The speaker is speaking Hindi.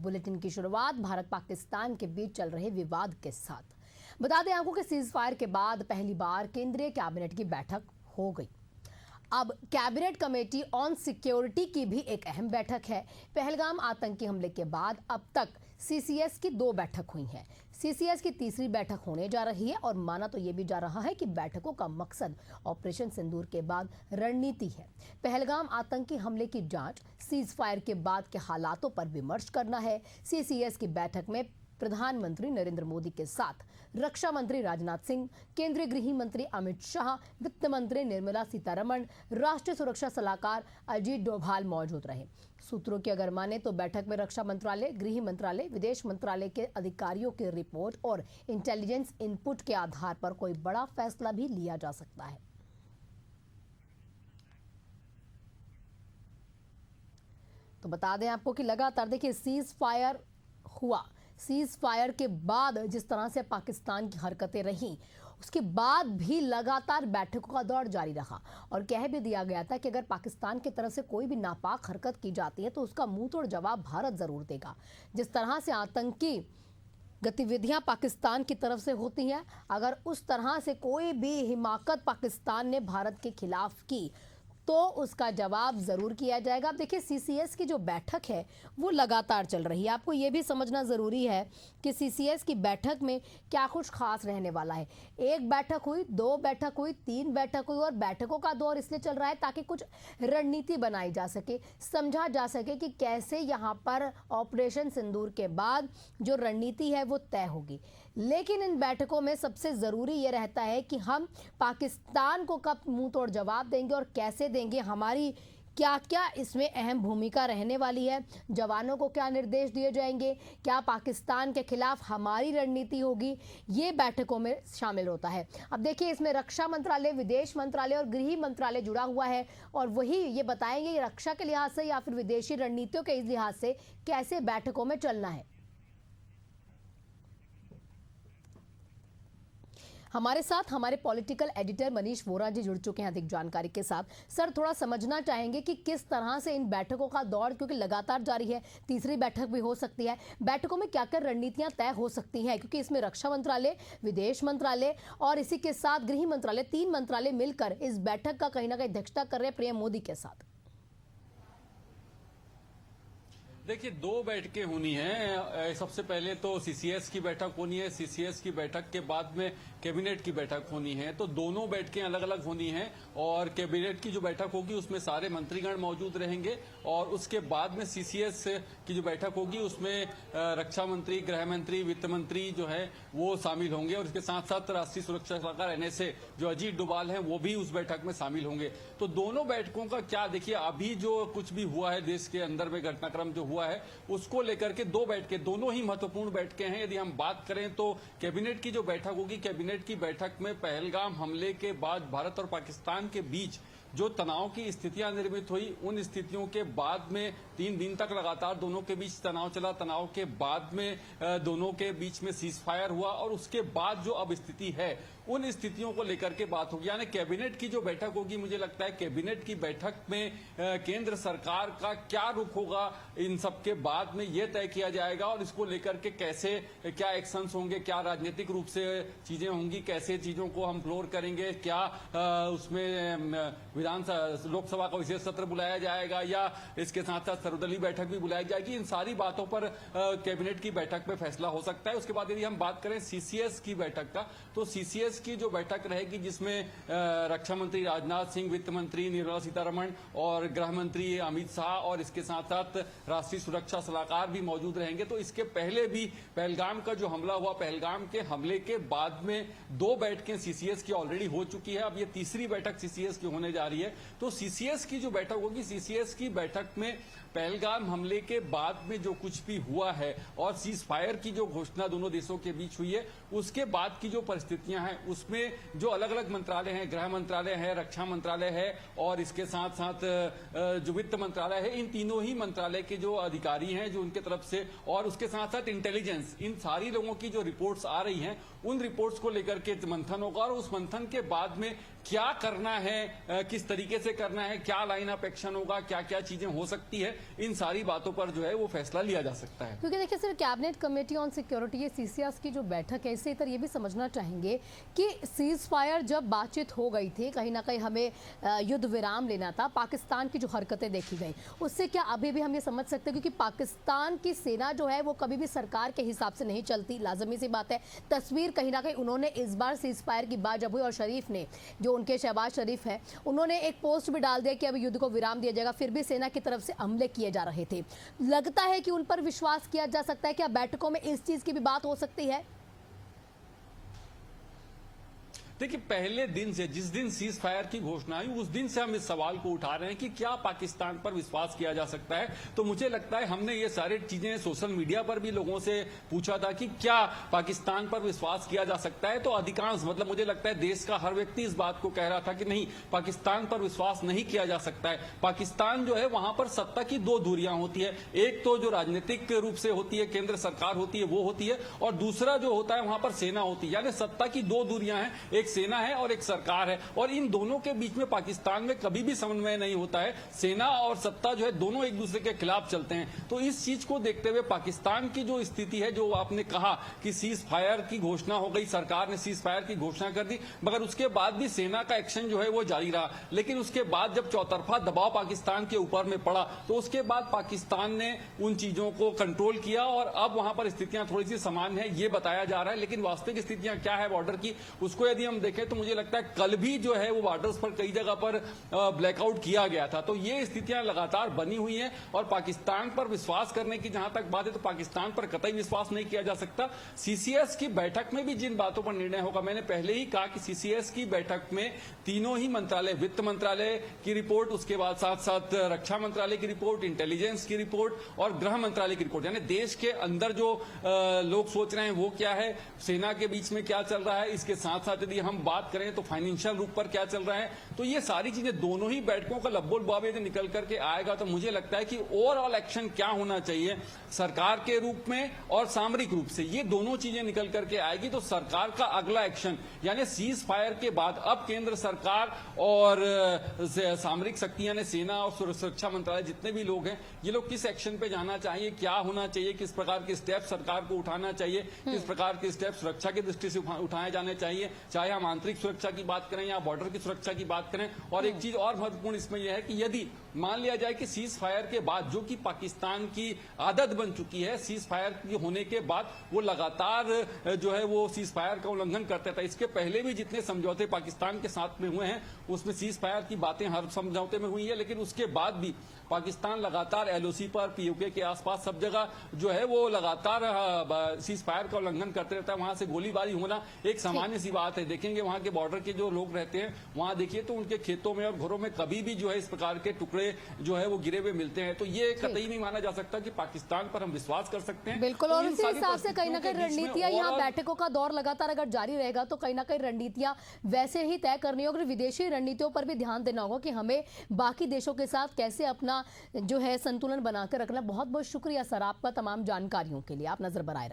बुलेटिन की शुरुआत भारत पाकिस्तान के बीच चल रहे विवाद के साथ। बता दें आपको कि सीज फायर के बाद पहली बार केंद्रीय कैबिनेट की बैठक हो गई। अब कैबिनेट कमेटी ऑन सिक्योरिटी की भी एक अहम बैठक है। पहलगाम आतंकी हमले के बाद अब तक सीसीएस की 2 बैठक हुई हैं। सीसीएस की तीसरी बैठक होने जा रही है और माना तो ये भी जा रहा है कि बैठकों का मकसद ऑपरेशन सिंदूर के बाद रणनीति है। पहलगाम आतंकी हमले की जांच, सीज फायर के बाद के हालातों पर विमर्श करना है। सीसीएस की बैठक में प्रधानमंत्री नरेंद्र मोदी के साथ रक्षा मंत्री राजनाथ सिंह, केंद्रीय गृह मंत्री अमित शाह, वित्त मंत्री निर्मला सीतारमण, राष्ट्रीय सुरक्षा सलाहकार अजीत डोभाल मौजूद रहे। सूत्रों की अगर माने तो बैठक में रक्षा मंत्रालय, गृह मंत्रालय, विदेश मंत्रालय के अधिकारियों की रिपोर्ट और इंटेलिजेंस इनपुट के आधार पर कोई बड़ा फैसला भी लिया जा सकता है। तो बता दें आपको कि लगातार देखिए सीज फायर हुआ, सीज फायर के बाद जिस तरह से पाकिस्तान की हरकतें रहीं, उसके बाद भी लगातार बैठकों का दौर जारी रहा और कह भी दिया गया था कि अगर पाकिस्तान की तरफ से कोई भी नापाक हरकत की जाती है तो उसका मुंह तोड़ जवाब भारत जरूर देगा। जिस तरह से आतंकी गतिविधियां पाकिस्तान की तरफ से होती हैं, अगर उस तरह से कोई भी हिमाकत पाकिस्तान ने भारत के खिलाफ की तो उसका जवाब जरूर किया जाएगा। अब देखिए सीसीएस की जो बैठक है वो लगातार चल रही है। आपको ये भी समझना जरूरी है कि सीसीएस की बैठक में क्या कुछ खास रहने वाला है। 1 बैठक हुई, 2 बैठक हुई, 3 बैठक हुई और बैठकों का दौर इसलिए चल रहा है ताकि कुछ रणनीति बनाई जा सके, समझा जा सके कि कैसे यहाँ पर ऑपरेशन सिंदूर के बाद जो रणनीति है वो तय होगी। लेकिन इन बैठकों में सबसे जरूरी ये रहता है कि हम पाकिस्तान को कब मुंह तोड़ जवाब देंगे और कैसे देंगे, हमारी क्या क्या इसमें अहम भूमिका रहने वाली है, जवानों को क्या निर्देश दिए जाएंगे, क्या पाकिस्तान के खिलाफ हमारी रणनीति होगी, ये बैठकों में शामिल होता है। अब देखिए इसमें रक्षा मंत्रालय, विदेश मंत्रालय और गृह मंत्रालय जुड़ा हुआ है और वही ये बताएंगे रक्षा के लिहाज से या फिर विदेशी रणनीतियों के इस लिहाज से कैसे बैठकों में चलना है। हमारे साथ हमारे पॉलिटिकल एडिटर मनीष वोरा जी जुड़ चुके हैं अधिक जानकारी के साथ। सर, थोड़ा समझना चाहेंगे कि किस तरह से इन बैठकों का दौर, क्योंकि लगातार जारी है, तीसरी बैठक भी हो सकती है, बैठकों में क्या क्या रणनीतियां तय हो सकती हैं, क्योंकि इसमें रक्षा मंत्रालय, विदेश मंत्रालय और इसी के साथ गृह मंत्रालय, 3 मंत्रालय मिलकर इस बैठक का कहीं ना कहीं अध्यक्षता कर रहे हैं पीएम मोदी के साथ। देखिए 2 बैठकें होनी है। सबसे पहले तो सीसीएस की बैठक होनी है, सीसीएस की बैठक के बाद में कैबिनेट की बैठक होनी है। तो दोनों बैठकें अलग अलग होनी हैं और कैबिनेट की जो बैठक होगी उसमें सारे मंत्रीगण मौजूद रहेंगे और उसके बाद में सीसीएस की जो बैठक होगी उसमें रक्षा मंत्री, गृह मंत्री, वित्त मंत्री जो है वो शामिल होंगे और इसके साथ साथ राष्ट्रीय सुरक्षा सलाहकार एनएसए जो अजीत डोभाल हैं वो भी उस बैठक में शामिल होंगे। तो दोनों बैठकों का क्या, देखिए अभी जो कुछ भी हुआ है देश के अंदर में घटनाक्रम जो हुआ है उसको लेकर के 2 बैठकें, दोनों ही महत्वपूर्ण बैठकें हैं। यदि हम बात करें तो कैबिनेट की जो बैठक होगी, कैबिनेट की बैठक में पहलगाम हमले के बाद भारत और पाकिस्तान के बीच जो तनाव की स्थितियां निर्मित हुई, उन स्थितियों के बाद में 3 दिन तक लगातार दोनों के बीच तनाव चला, तनाव के बाद में दोनों के बीच में सीज फायर हुआ और उसके बाद जो अब स्थिति है उन स्थितियों को लेकर के बात होगी। यानी कैबिनेट की जो बैठक होगी, मुझे लगता है कैबिनेट की बैठक में केंद्र सरकार का क्या रुख होगा इन सब के बाद में यह तय किया जाएगा और इसको लेकर के कैसे क्या एक्शंस होंगे, क्या राजनीतिक रूप से चीजें होंगी, कैसे चीजों को हम फ्लोर करेंगे, क्या उसमें लोकसभा का विशेष सत्र बुलाया जाएगा या इसके साथ साथ सर्वदलीय बैठक भी बुलाई जाएगी। इन सारी बातों पर कैबिनेट की बैठक में फैसला हो सकता है। उसके बाद यदि हम बात करें सीसीएस की बैठक का, तो सीसीएस की जो बैठक रहेगी जिसमें रक्षा मंत्री राजनाथ सिंह, वित्त मंत्री निर्मला सीतारमण और गृह मंत्री अमित शाह और इसके साथ साथ राष्ट्रीय सुरक्षा सलाहकार भी मौजूद रहेंगे। तो इसके पहले भी पहलगाम का जो हमला हुआ, पहलगाम के हमले के बाद में 2 बैठकें सीसीएस की ऑलरेडी हो चुकी है। अब ये तीसरी बैठक सीसीएस की होने जा रही है। तो सीसीएस की जो बैठक होगी, सीसीएस की बैठक में पहलगाम हमले के बाद में जो कुछ भी हुआ है और सीज फायर की जो घोषणा दोनों देशों के बीच हुई है उसके बाद की जो परिस्थितियां हैं उसमें जो अलग अलग मंत्रालय हैं, गृह मंत्रालय है, रक्षा मंत्रालय है और इसके साथ साथ जो वित्त मंत्रालय है, इन तीनों ही मंत्रालय के जो अधिकारी हैं जो उनके तरफ से और उसके साथ साथ इंटेलिजेंस, इन सारी लोगों की जो रिपोर्ट्स आ रही हैं उन रिपोर्ट्स को लेकर के मंथन होगा और उस मंथन के बाद में क्या करना है, किस तरीके से करना है, क्या लाइन ऑफ एक्शन होगा, क्या क्या चीजें हो सकती है, इन सारी बातों पर जो है वो फैसला लिया जा सकता है। क्योंकि देखिए सिर्फ कैबिनेट कमेटी ऑन सिक्योरिटी, ये सीसीएस की जो बैठक है, इससे इतर ये भी समझना चाहेंगे कि सीज फायर जब बातचीत हो गई थी, कहीं ना कहीं हमें युद्ध विराम लेना था, पाकिस्तान की जो हरकतें देखी गई उससे क्या अभी भी हम ये समझ सकते हैं, क्योंकि पाकिस्तान की सेना जो है वो कभी भी सरकार के हिसाब से नहीं चलती, लाजमी सी बात है। तस्वीर कहीं ना कहीं उन्होंने इस बार सीज फायर की बात जब हुई और शरीफ ने, जो उनके शहबाज शरीफ है, उन्होंने एक पोस्ट भी डाल दिया कि अब युद्ध को विराम दिया जाएगा, फिर भी सेना की तरफ से हमले किए जा रहे थे। लगता है कि उन पर विश्वास किया जा सकता है, क्या बैठकों में इस चीज की भी बात हो सकती है? देखिए, पहले दिन से, जिस दिन सीज फायर की घोषणा हुई उस दिन से हम इस सवाल को उठा रहे हैं कि क्या पाकिस्तान पर विश्वास किया जा सकता है। तो मुझे लगता है हमने ये सारी चीजें सोशल मीडिया पर भी लोगों से पूछा था कि क्या पाकिस्तान पर विश्वास किया जा सकता है, तो अधिकांश, मतलब मुझे लगता है देश का हर व्यक्ति इस बात को कह रहा था कि नहीं, पाकिस्तान पर विश्वास नहीं किया जा सकता है। पाकिस्तान जो है वहां पर सत्ता की दो धुरियां होती है, एक तो जो राजनीतिक रूप से होती है, केंद्र सरकार होती है, वो होती है, और दूसरा जो होता है वहां पर सेना होती है। यानी सत्ता की दो धुरियां हैं, एक सेना है और एक सरकार है, और इन दोनों के बीच में पाकिस्तान में कभी भी समन्वय नहीं होता है। सेना और सत्ता जो है दोनों एक दूसरे के खिलाफ चलते हैं। तो इस चीज को देखते हुए पाकिस्तान की जो स्थिति है, जो आपने कहा कि सीज फायर की घोषणा हो गई, सरकार ने सीज फायर की घोषणा कर दी, मगर उसके बाद भी सेना का एक्शन जो है वो जारी रहा। लेकिन उसके बाद जब चौतरफा दबाव पाकिस्तान के ऊपर में पड़ा, तो उसके बाद पाकिस्तान ने उन चीजों को कंट्रोल किया और अब वहां पर स्थितियां थोड़ी सी सामान्य है, ये बताया जा रहा है। लेकिन वास्तविक स्थितियां क्या है बॉर्डर की, उसको यदि हम देखें तो मुझे लगता है कल भी जो है वो बॉर्डर्स पर कई जगह पर ब्लैकआउट किया गया था। तो ये स्थितियां लगातार बनी हुई हैं, और पाकिस्तान पर विश्वास करने की जहां तक बात है, तो पाकिस्तान पर कतई विश्वास नहीं किया जा सकता। सीसीएस की बैठक में भी जिन बातों पर निर्णय होगा, मैंने पहले ही कहा कि सीसीएस की बैठक में तीनों ही मंत्रालय, वित्त मंत्रालय की रिपोर्ट, उसके बाद साथ साथ रक्षा मंत्रालय की रिपोर्ट, इंटेलिजेंस की रिपोर्ट और गृह मंत्रालय की रिपोर्ट, यानी देश के अंदर जो लोग सोच रहे हैं वो क्या है, सेना के बीच में क्या चल रहा है, इसके साथ साथ यदि हम बात करें तो फाइनेंशियल रूप पर क्या चल रहा है, तो ये सारी चीजें दोनों ही बैठकों का लब्बो लुभाव यदि निकल करके आएगा, तो मुझे लगता है कि ओवरऑल एक्शन क्या होना चाहिए सरकार के रूप में और सामरिक रूप से, ये दोनों चीजें निकल करके आएगी। तो सरकार का अगला एक्शन, यानी सीज फायर के बाद अब केंद्र सरकार और सामरिक शक्तियां ने, सेना और सुरक्षा मंत्रालय, जितने भी लोग हैं, ये लोग किस एक्शन पे जाना चाहिए, क्या होना चाहिए, किस प्रकार के स्टेप सरकार को उठाना चाहिए, किस प्रकार के स्टेप सुरक्षा की दृष्टि से उठाए जाने चाहिए, चाहे हम आंतरिक सुरक्षा की बात करें या बॉर्डर की सुरक्षा की बात करें। और एक चीज और महत्वपूर्ण इसमें यह है कि यदि मान लिया जाए कि सीज फायर के बाद, जो कि पाकिस्तान की आदत बन चुकी है, सीज फायर होने के बाद वो लगातार जो है वो सीज फायर का उल्लंघन करता था। इसके पहले भी जितने समझौते पाकिस्तान के साथ में हुए हैं उसमें सीज फायर की बातें हर समझौते में हुई है, लेकिन उसके बाद भी पाकिस्तान लगातार एलओसी पर, पीओके के आसपास सब जगह जो है वो लगातार सीज फायर का उल्लंघन करते रहता है। वहां से गोलीबारी होना एक सामान्य सी बात है। देखेंगे वहां के बॉर्डर के जो लोग रहते हैं, वहां देखिए तो उनके खेतों में और घरों में कभी भी जो है इस प्रकार के टुकड़े जो है वो गिरे हुए मिलते हैं। तो ये कतई नहीं माना जा सकता कि पाकिस्तान पर हम विश्वास कर सकते हैं। बिल्कुल, तो और इन उसी सारी हिसाब से कहीं ना कहीं परिस्थितियों के बीच में रणनीतियां, यहाँ overall बैठकों का दौर लगातार अगर जारी रहेगा तो कहीं ना कहीं रणनीतियां वैसे ही तय करनी होगी। विदेशी रणनीतियों पर भी ध्यान देना होगा कि हमें बाकी देशों के साथ कैसे अपना जो है संतुलन बनाकर रखना। बहुत बहुत शुक्रिया सर आपका तमाम जानकारियों के लिए। आप नजर बनाए रखें।